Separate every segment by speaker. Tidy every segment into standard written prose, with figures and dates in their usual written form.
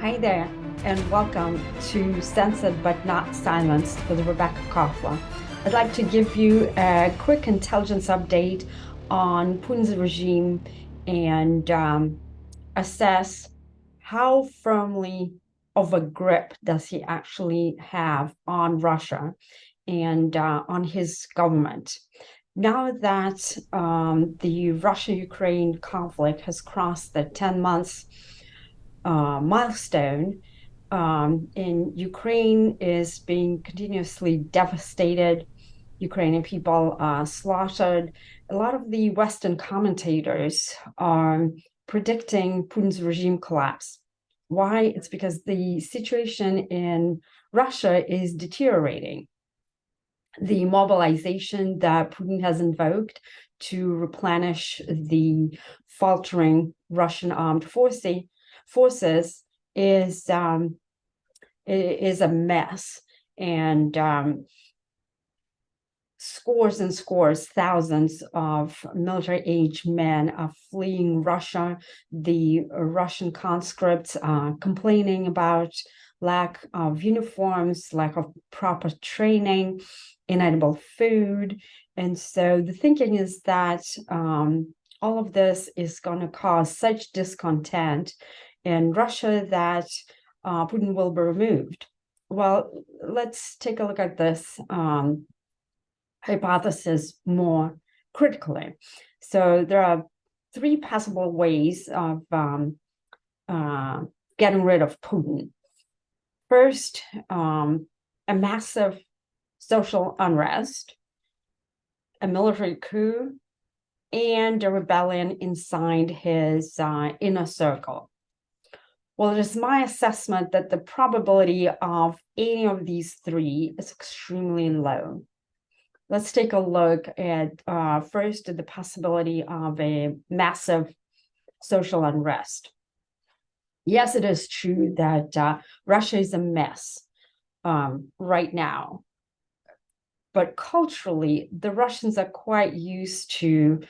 Speaker 1: Hi there, and welcome to Censored but Not Silenced with Rebekah Koffler. I'd like to give you a quick intelligence update on Putin's regime and assess how firmly of a grip does he actually have on Russia and on his government. Now that the Russia-Ukraine conflict has crossed the 10 months milestone, in Ukraine is being continuously devastated. Ukrainian people are slaughtered. A lot of the Western commentators are predicting Putin's regime collapse. Why? It's because the situation in Russia is deteriorating. The mobilization that Putin has invoked to replenish the faltering Russian armed forces is a mess, and scores and scores, thousands of military-age men are fleeing Russia. The Russian conscripts are complaining about lack of uniforms, lack of proper training, inedible food. And so the thinking is that all of this is going to cause such discontent in Russia that Putin will be removed. Well, let's take a look at this hypothesis more critically. So there are three possible ways of getting rid of Putin. First, a massive social unrest, a military coup, and a rebellion inside his inner circle. Well, it is my assessment that the probability of any of these three is extremely low. Let's take a look at first the possibility of a massive social unrest. Yes, it is true that Russia is a mess right now, but culturally, the Russians are quite used to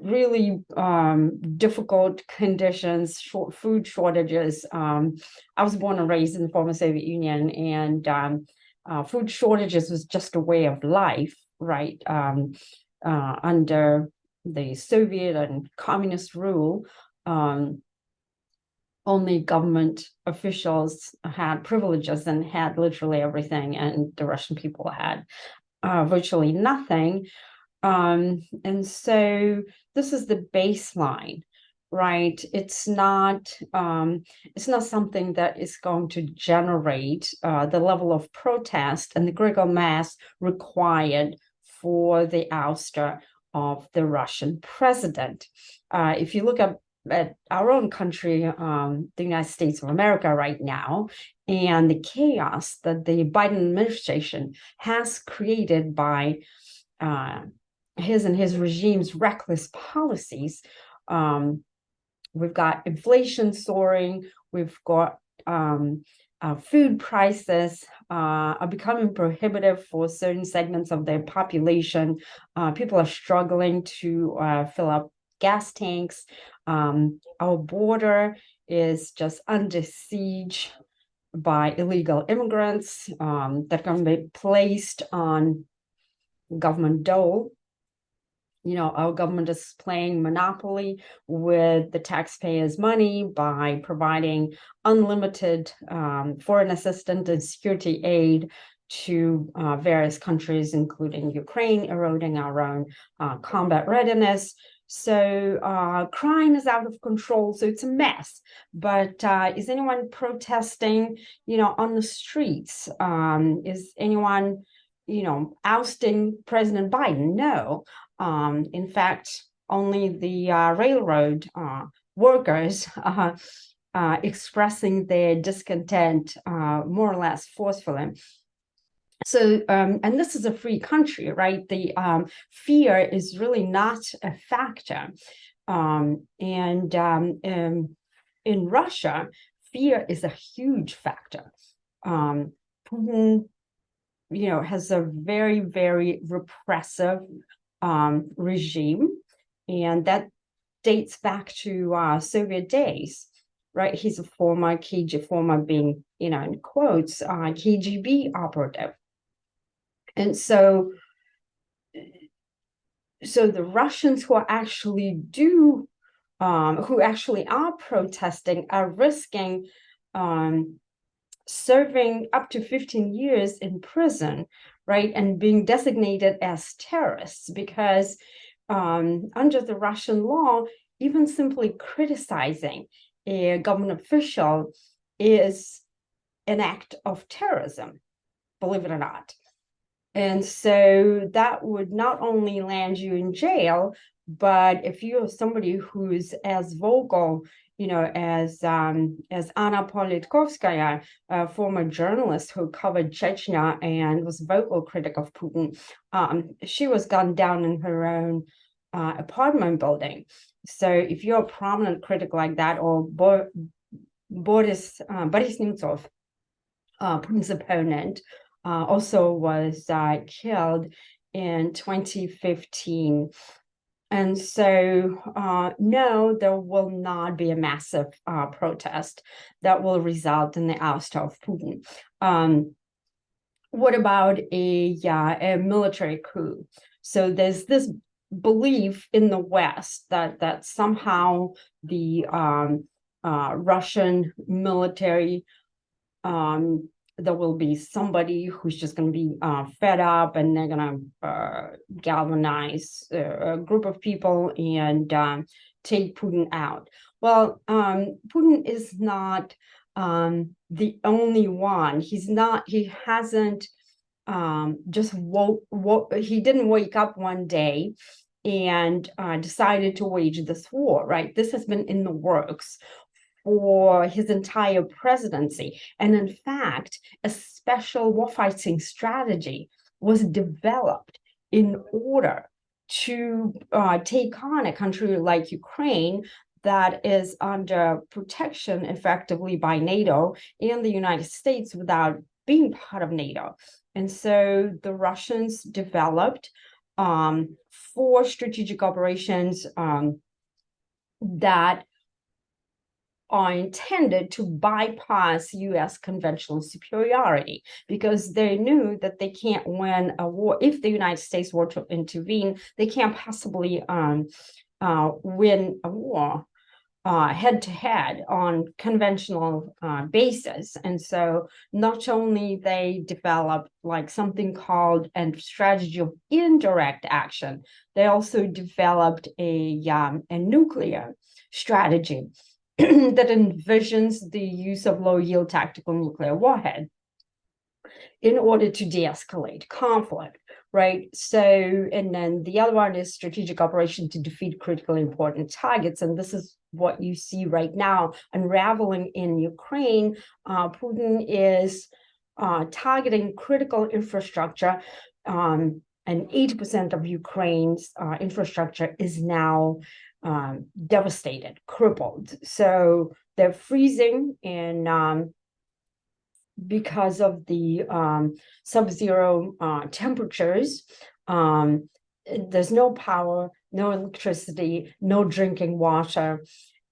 Speaker 1: really difficult conditions, food shortages. I was born and raised in the former Soviet Union, and food shortages was just a way of life, right? Under the Soviet and communist rule, only government officials had privileges and had literally everything, and the Russian people had virtually nothing. And so this is the baseline, right? It's not something that is going to generate the level of protest and the critical mass required for the ouster of the Russian president. If you look at our own country, the United States of America right now, and the chaos that the Biden administration has created by his and his regime's reckless policies. We've got inflation soaring. We've got food prices are becoming prohibitive for certain segments of their population. People are struggling to fill up gas tanks. Our border is just under siege by illegal immigrants that are going to be placed on government dole. Our government is playing monopoly with the taxpayers' money by providing unlimited foreign assistance and security aid to various countries, including Ukraine, eroding our own combat readiness. So crime is out of control. So it's a mess. But is anyone protesting, on the streets? Is anyone, ousting President Biden? No. In fact, only the railroad workers expressing their discontent more or less forcefully. So, and this is a free country, right? The fear is really not a factor. In Russia, fear is a huge factor. Putin, has a very, very repressive regime, and that dates back to Soviet days, right? He's a former KGB, former being, in quotes, KGB operative. And so the Russians who actually are protesting are risking serving up to 15 years in prison, right? And being designated as terrorists because under the Russian law, even simply criticizing a government official is an act of terrorism, believe it or not. And so that would not only land you in jail, but if you're somebody who's as vocal, as Anna Politkovskaya, a former journalist who covered Chechnya and was a vocal critic of Putin, she was gunned down in her own apartment building. So if you're a prominent critic like that, or Boris Nemtsov, Putin's opponent, also was killed in 2015. And so, no, there will not be a massive protest that will result in the ouster of Putin. What about a military coup? So there's this belief in the West that somehow the Russian military, there will be somebody who's just going to be fed up, and they're going to galvanize a group of people and take Putin out. Well, Putin is not the only one. He hasn't just he didn't wake up one day and decided to wage this war, right? This has been in the works for his entire presidency. And in fact, a special warfighting strategy was developed in order to take on a country like Ukraine that is under protection effectively by NATO and the United States without being part of NATO. And so the Russians developed 4 strategic operations that are intended to bypass U.S. conventional superiority, because they knew that they can't win a war. If the United States were to intervene, they can't possibly win a war head-to-head on conventional basis. And so not only they developed like something called a strategy of indirect action, they also developed a nuclear strategy that envisions the use of low-yield tactical nuclear warhead in order to de-escalate conflict, right? So, and then the other one is strategic operation to defeat critically important targets. And this is what you see right now unraveling in Ukraine. Putin is targeting critical infrastructure, and 80% of Ukraine's infrastructure is now devastated, crippled. So they're freezing in because of the sub-zero temperatures. There's no power, no electricity, no drinking water.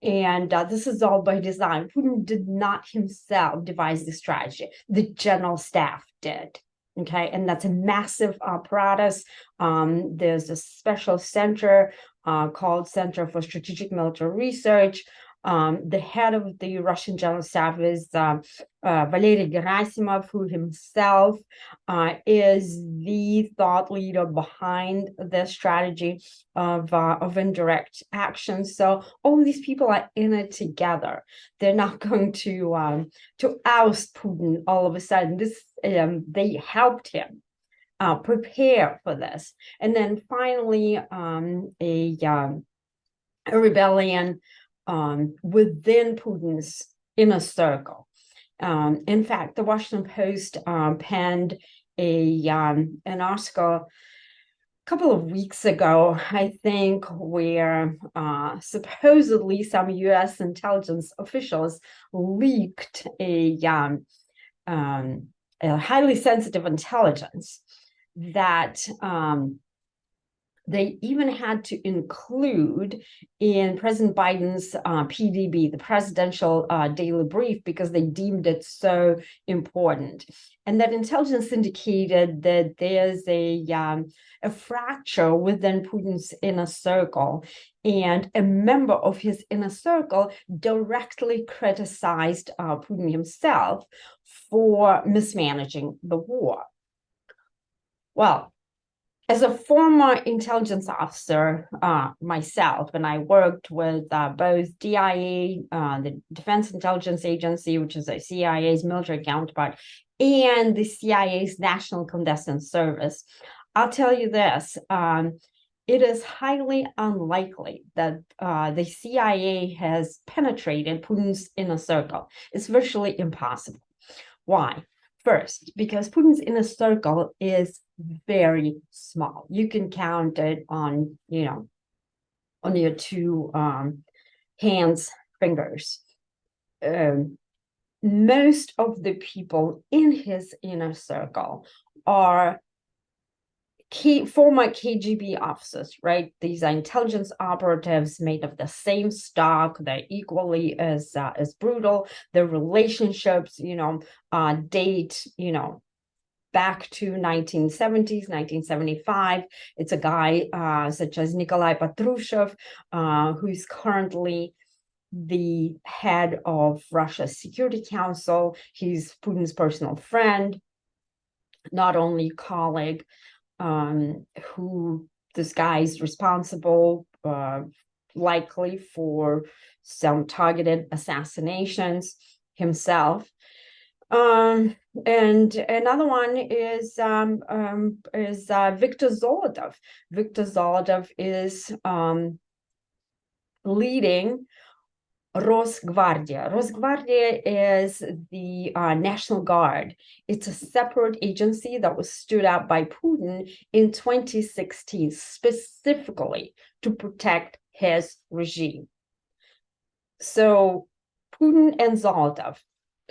Speaker 1: And this is all by design. Putin did not himself devise the strategy. The general staff did. Okay, and that's a massive apparatus. There's a special center called Center for Strategic Military Research. The head of the Russian General Staff is Valery Gerasimov, who himself is the thought leader behind the strategy of indirect action. So all these people are in it together. They're not going to oust Putin all of a sudden. They helped him prepare for this. And then finally, a rebellion within Putin's inner circle. In fact, the Washington Post penned an article a couple of weeks ago, I think, where supposedly some U.S. intelligence officials leaked a highly sensitive intelligence that They even had to include in President Biden's PDB, the Presidential Daily Brief, because they deemed it so important. And that intelligence indicated that there's a fracture within Putin's inner circle. And a member of his inner circle directly criticized Putin himself for mismanaging the war. Well, as a former intelligence officer myself, and I worked with both DIA, the Defense Intelligence Agency, which is the CIA's military counterpart, and the CIA's National Clandestine Service, I'll tell you this. It is highly unlikely that the CIA has penetrated Putin's inner circle. It's virtually impossible. Why? First, because Putin's inner circle is very small. You can count it on, on your two hands, fingers. Most of the people in his inner circle are former KGB officers, right? These are intelligence operatives made of the same stock. They're equally as brutal. Their relationships, date, back to 1970s, 1975. It's a guy such as Nikolai Patrushev, who's currently the head of Russia's Security Council. He's Putin's personal friend, not only colleague. Who this guy is responsible, likely for some targeted assassinations himself. And another one is Viktor Zolotov. Viktor Zolotov is leading Rosgvardia. Rosgvardia is the National Guard. It's a separate agency that was stood up by Putin in 2016, specifically to protect his regime. So Putin and Zolotov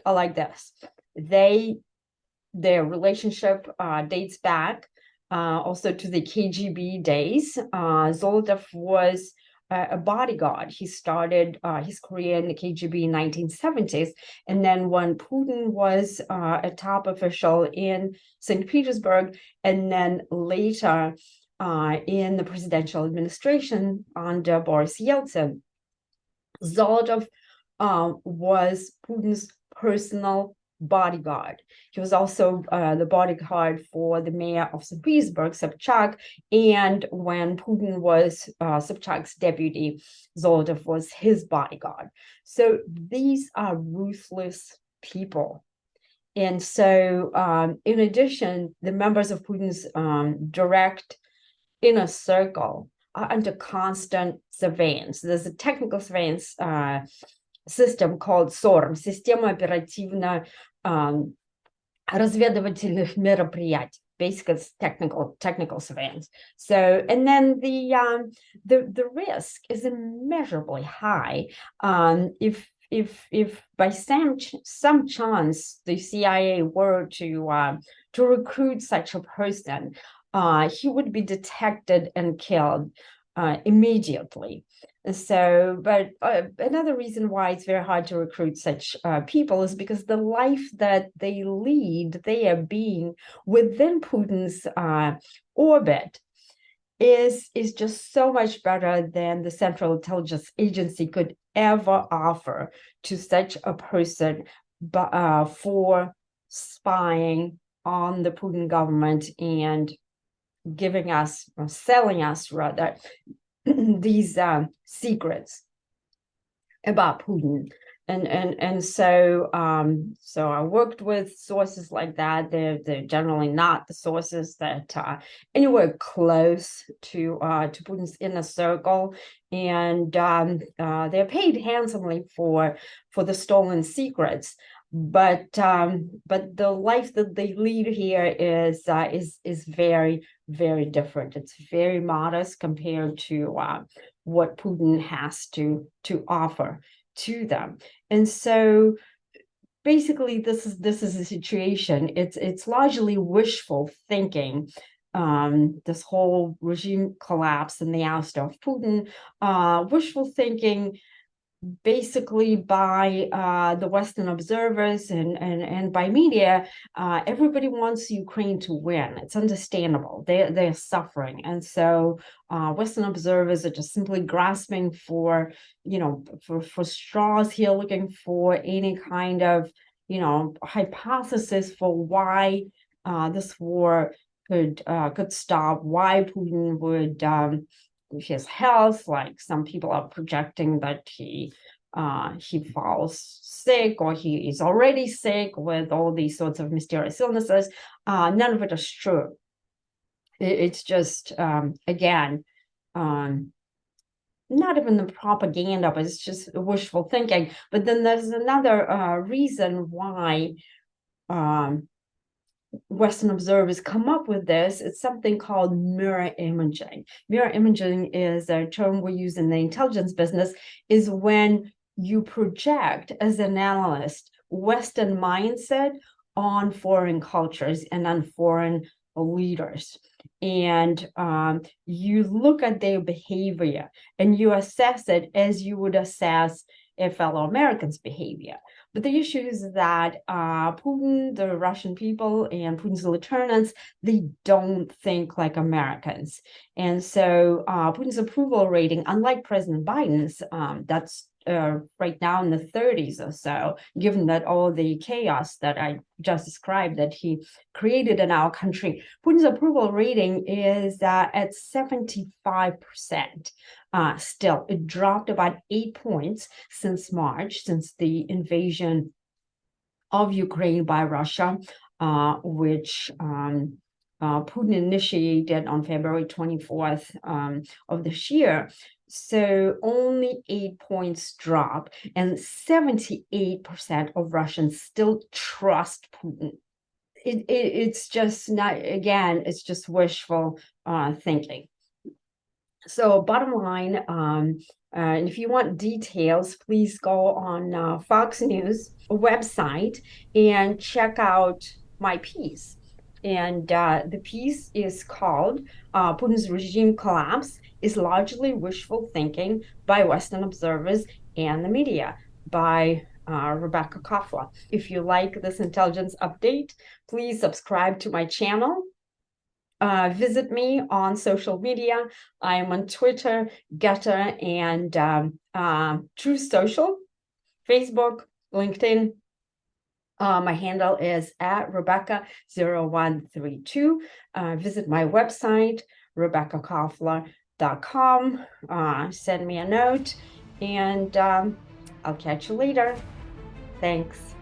Speaker 1: are like this. Their relationship dates back also to the KGB days. Zolotov was a bodyguard. He started his career in the KGB in 1970s. And then when Putin was a top official in St. Petersburg, and then later in the presidential administration under Boris Yeltsin, Zolotov was Putin's personal bodyguard. He was also the bodyguard for the mayor of St. Petersburg, Sobchak, and when Putin was Sobchak's deputy, Zolotov was his bodyguard. So these are ruthless people. And so in addition, the members of Putin's direct inner circle are under constant surveillance. There's a technical surveillance system called SORM, Система оперативно-разведывательных мероприятий. Basically, it's technical surveillance. So, and then the risk is immeasurably high. If by some chance the CIA were to recruit such a person, he would be detected and killed immediately. So, but another reason why it's very hard to recruit such people is because the life that they lead, they are being within Putin's orbit, is just so much better than the Central Intelligence Agency could ever offer to such a person for spying on the Putin government and giving us, or selling us rather, these secrets about Putin. And so I worked with sources like that. They're generally not the sources that anywhere close to Putin's inner circle, and they're paid handsomely for the stolen secrets. But the life that they lead here is very, very different. It's very modest compared to what Putin has to offer to them. And so basically this is a situation. It's largely wishful thinking this whole regime collapse and the oust of Putin, wishful thinking basically by the Western observers and by media. Everybody wants Ukraine to win. It's understandable. They're suffering, and so Western observers are just simply grasping for for straws here, looking for any kind of hypothesis for why this war could stop, why Putin would his health. Like some people are projecting that he falls sick or he is already sick with all these sorts of mysterious illnesses. None of it is true. It's just again not even the propaganda, but it's just wishful thinking. But then there's another reason why Western observers come up with this. It's something called mirror imaging. Mirror imaging is a term we use in the intelligence business, is when you project as an analyst Western mindset on foreign cultures and on foreign leaders. And you look at their behavior and you assess it as you would assess a fellow American's behavior. But the issue is that Putin, the Russian people, and Putin's lieutenants, they don't think like Americans. And so Putin's approval rating, unlike President Biden's, that's right now in the 30s or so, given that all the chaos that I just described that he created in our country, Putin's approval rating is at 75%. Still, it dropped about 8 points since March, since the invasion of Ukraine by Russia, which Putin initiated on February 24th of this year. So only 8 points drop, and 78% of Russians still trust Putin. It's just not, again, it's just wishful thinking. So bottom line, and if you want details, please go on Fox News website and check out my piece. And the piece is called Putin's Regime Collapse is Largely Wishful Thinking by Western Observers and the Media, by Rebekah Koffler. If you like this intelligence update, please subscribe to my channel. Visit me on social media. I am on Twitter, Getter, and True Social, Facebook, LinkedIn. My handle is at Rebekah0132. Visit my website, RebekahKoffler.com. Send me a note, and I'll catch you later. Thanks.